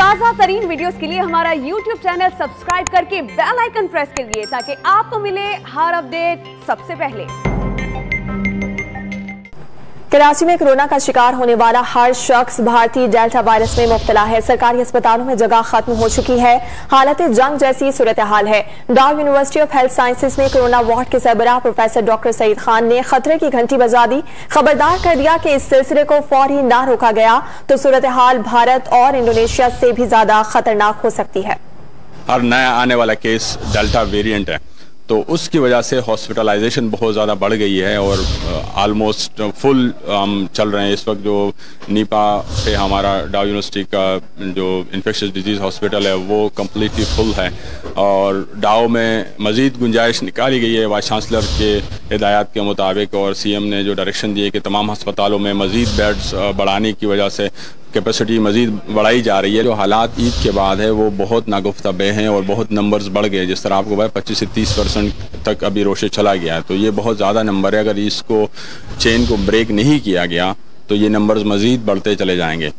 ताज़ा तरीन वीडियोस के लिए हमारा YouTube चैनल सब्सक्राइब करके बेल आइकन प्रेस करिए ताकि आपको मिले हर अपडेट सबसे पहले। कराची में कोरोना का शिकार होने वाला हर शख्स भारतीय डेल्टा वायरस में मुब्तला है। सरकारी अस्पतालों में जगह खत्म हो चुकी है। हालत जंग जैसी सूरत हाल है। डाउ यूनिवर्सिटी ऑफ हेल्थ साइंसेज में कोरोना वार्ड के सरबराह प्रोफेसर डॉक्टर सईद खान ने खतरे की घंटी बजा दी। खबरदार कर दिया कि इस सिलसिले को फौरी ना रोका गया तो सूरत हाल भारत और इंडोनेशिया से भी ज्यादा खतरनाक हो सकती है। हर नया आने वाला केस डेल्टा वेरिएंट है, तो उसकी वजह से हॉस्पिटलाइजेशन बहुत ज़्यादा बढ़ गई है और आलमोस्ट फुल हम चल रहे हैं इस वक्त। जो नीपा से हमारा डाउ यूनिवर्सिटी का जो इन्फेक्शस डिजीज़ हॉस्पिटल है वो कम्प्लीटली फुल है और डाउ में मज़ीद गुंजाइश निकाली गई है वाइस चांसलर के हिदायत के मुताबिक, और सीएम ने जो डायरेक्शन दिए कि तमाम अस्पतालों में मज़ीद बेड्स बढ़ाने की वजह से कैपेसिटी मज़ीद बढ़ाई जा रही है। जो हालात ईद के बाद है वो बहुत नागुफ्ताबे हैं और बहुत नंबर्स बढ़ गए। जिस तरह आपको पता 25 से 30% तक अभी रोशे चला गया है, तो ये बहुत ज़्यादा नंबर है। अगर इसको चेन को ब्रेक नहीं किया गया तो ये नंबर्स मज़ीद बढ़ते चले जाएंगे।